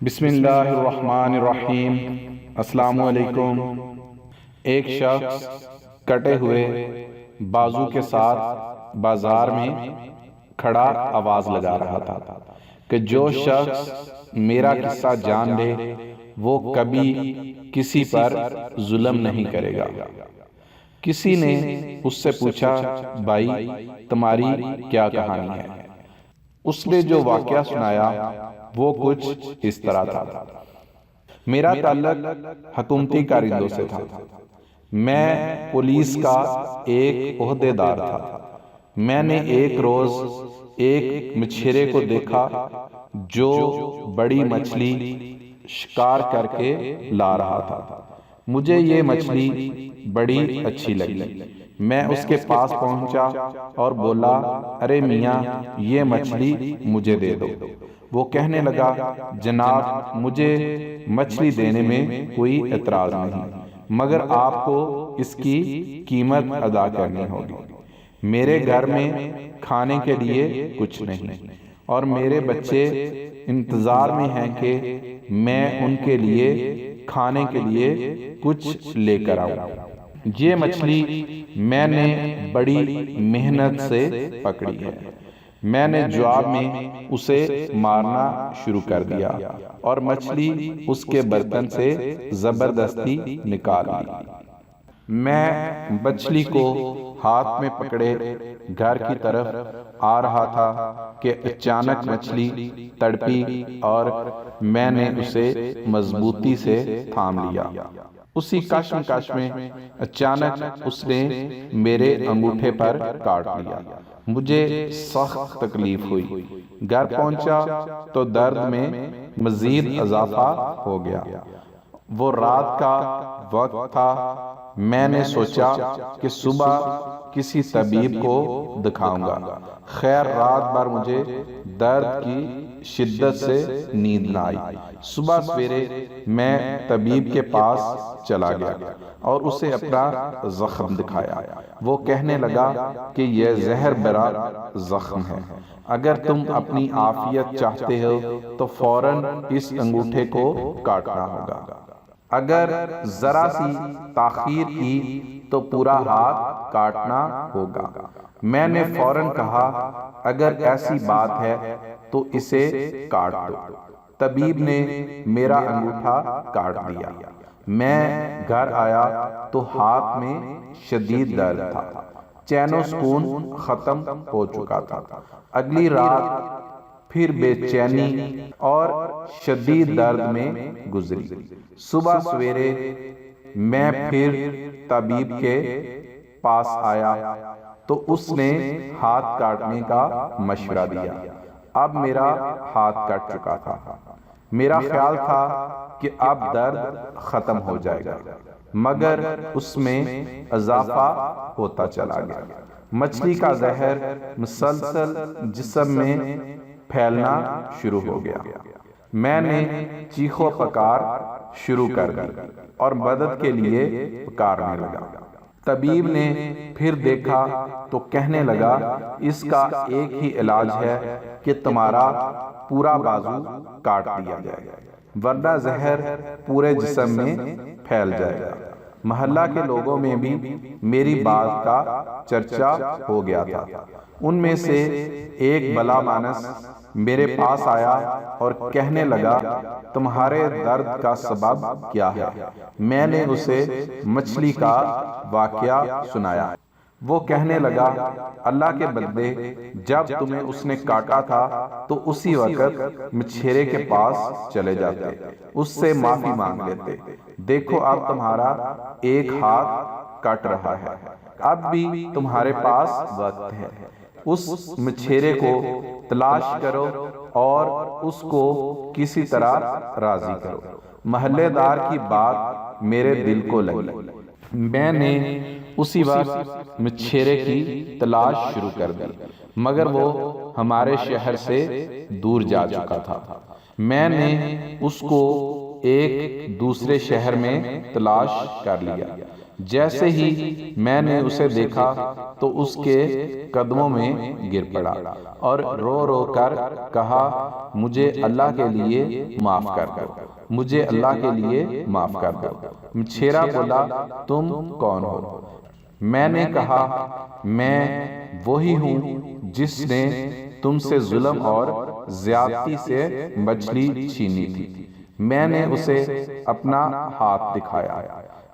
بسم اللہ الرحمن الرحیم۔ السلام علیکم۔ ایک شخص کٹے ہوئے بازو کے ساتھ بازار میں کھڑا آواز لگا رہا تھا کہ جو شخص میرا قصہ جان لے وہ کبھی کسی پر ظلم نہیں کرے گا۔ کسی نے اس سے پوچھا، بھائی تمہاری کیا کہانی ہے؟ اس نے جو واقعہ سنایا وہ کچھ اس طرح تھا۔ میرا تعلق حکومتی کارندوں سے تھا۔ میں پولیس کا ایک عہدے دار تھا۔ میں نے ایک روز ایک مچھیرے کو دیکھا جو بڑی مچھلی شکار کر کے لا رہا تھا۔ مجھے یہ مچھلی بڑی اچھی لگی۔ میں اس کے پاس پہنچا اور بولا، ارے میاں یہ مچھلی مجھے دے دو۔ وہ کہنے لگا، جناب مجھے مچھلی دینے میں کوئی اعتراض نہیں، مگر آپ کو اس کی قیمت ادا کرنی ہوگی۔ میرے گھر میں کھانے کے لیے کچھ نہیں اور میرے بچے انتظار میں ہیں کہ میں ان کے لیے کھانے کے لیے کچھ لے کر آؤں۔ یہ مچھلی میں نے بڑی محنت سے پکڑی ہے۔ میں نے جواب میں اسے مارنا شروع کر دیا اور مچھلی اس کے برتن سے زبردستی نکال لی۔ میں مچھلی کو ہاتھ میں پکڑے گھر کی طرف آ رہا تھا کہ اچانک مچھلی تڑپی اور میں نے اسے مضبوطی سے تھام لیا۔ اسی کشمکش میں اچانک اس نے میرے انگوٹھے پر کاٹ لیا۔ مجھے سخت تکلیف ہوئی۔ گھر پہنچا تو درد میں مزید اضافہ ہو گیا۔ وہ رات کا وقت تھا۔ میں نے سوچا کہ صبح کسی طبیب کو دکھاؤں گا۔ خیر رات بھر مجھے درد کی شدت سے نیند نہ آئی۔ صبح سویرے میں طبیب کے پاس چلا گیا اور اسے اپنا زخم دکھایا۔ وہ کہنے لگا کہ یہ زہر بھرا زخم ہے، اگر تم اپنی عافیت چاہتے ہو تو فوراً اس انگوٹھے کو کاٹنا ہوگا۔ اگر ذرا سی تاخیر کی تو پورا ہاتھ کاٹنا ہوگا۔ میں نے فوراً کہا، اگر ایسی بات ہے تو اسے کاٹ دو۔ طبیب نے میرا انگوٹھا کاٹ دیا۔ میں گھر آیا تو ہاتھ میں شدید درد تھا۔ چین و سکون ختم ہو چکا تھا۔ اگلی رات پھر بے چینی اور شدید درد میں گزری۔ صبح سویرے میں پھر طبیب کے پاس آیا تو اس نے ہاتھ کاٹنے کا مشورہ دیا۔ اب میرا ہاتھ کٹ چکا تھا۔ میرا خیال تھا کہ اب درد ختم ہو جائے گا، مگر اس میں اضافہ ہوتا چلا گیا۔ مچھلی کا زہر مسلسل جسم میں پھیلنا شروع ہو گیا۔ میں نے چیخ و پکار شروع کر دی اور مدد کے لیے پکارنے لگا۔ طبیب نے پھر دیکھا تو کہنے لگا، اس کا ایک ہی علاج ہے کہ تمہارا پورا بازو کاٹ دیا جائے، ورنہ زہر پورے جسم میں پھیل جائے گا۔ محلہ کے لوگوں میں بھی میری بات کا چرچا ہو گیا تھا۔ ان میں سے ایک بلا مانس میرے پاس آیا اور کہنے لگا، تمہارے درد کا سبب کیا ہے؟ میں نے اسے مچھلی کا واقعہ سنایا۔ وہ کہنے لگا، اللہ کے بندے، جب تمہیں اس نے کاٹا تھا تو اسی وقت مچھیرے کے پاس چلے جاتے، اس سے معافی مانگ لیتے۔ دیکھو اب تمہارا ایک ہاتھ کٹ رہا ہے، اب بھی تمہارے پاس وقت ہے۔ اس مچھیرے کو تلاش کرو اور اس کو کسی طرح راضی کرو۔ محلے دار کی بات میرے دل کو لگی۔ میں نے اسی وقت مچھیرے کی تلاش شروع کر دی، مگر وہ ہمارے شہر سے دور جا چکا تھا۔ میں نے اس کو ایک دوسرے شہر میں تلاش کر لیا۔ جیسے ہی میں نے اسے دیکھا تو اس کے قدموں میں گر پڑا اور رو رو کر کہا مجھے اللہ کے لیے معاف کر دو، مجھے اللہ کے لیے معاف کر دو۔ مچھیرا بولا تم کون ہو؟ میں نے کہا میں وہی ہوں جس نے تم سے ظلم اور زیادتی سے مچھلی چھینی تھی۔ میں نے اسے اپنا ہاتھ دکھایا۔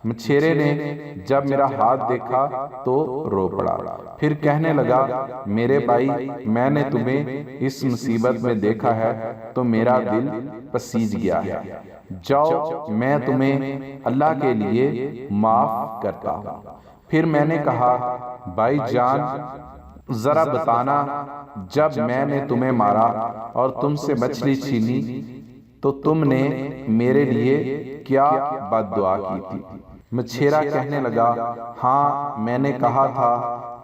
مچھیرے نے جب میرا ہاتھ دیکھا تو رو پڑا، پھر کہنے لگا میرے بھائی، میں نے تمہیں اس مصیبت میں دیکھا ہے تو میرا دل پسیج گیا ہے، جاؤ میں تمہیں اللہ کے لیے معاف کرتا ہوں۔ پھر میں نے کہا بھائی جان ذرا بتانا، جب میں نے تمہیں مارا اور تم سے مچھلی چھینی تو تم نے میرے لیے کیا بد دعا کی تھی؟ مچھیرا کہنے لگا ہاں میں نے کہا تھا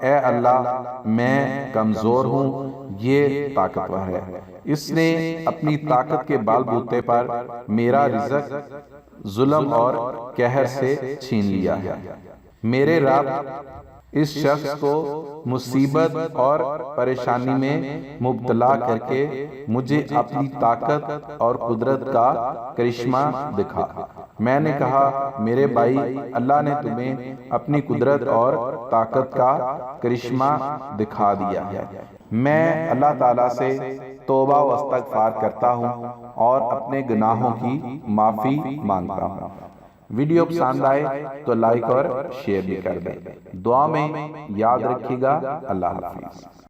اے اللہ میں کمزور ہوں، یہ طاقتور ہے، اس نے اپنی طاقت کے بال بوتے پر میرا رزق ظلم اور قہر سے چھین لیا ہے۔ میرے رب اس شخص کو مصیبت اور پریشانی میں مبتلا کر کے مجھے اپنی طاقت اور قدرت کا کرشمہ دکھا۔ میں نے کہا میرے بھائی، اللہ نے تمہیں اپنی قدرت اور طاقت کا کرشمہ دکھا دیا ہے۔ میں اللہ تعالیٰ سے توبہ و استغفار کرتا ہوں اور اپنے گناہوں کی معافی مانگتا ہوں۔ ویڈیو پسند آئے تو لائک اور شیئر بھی کر دیں۔ دعا میں یاد رکھیے گا۔ اللہ حافظ۔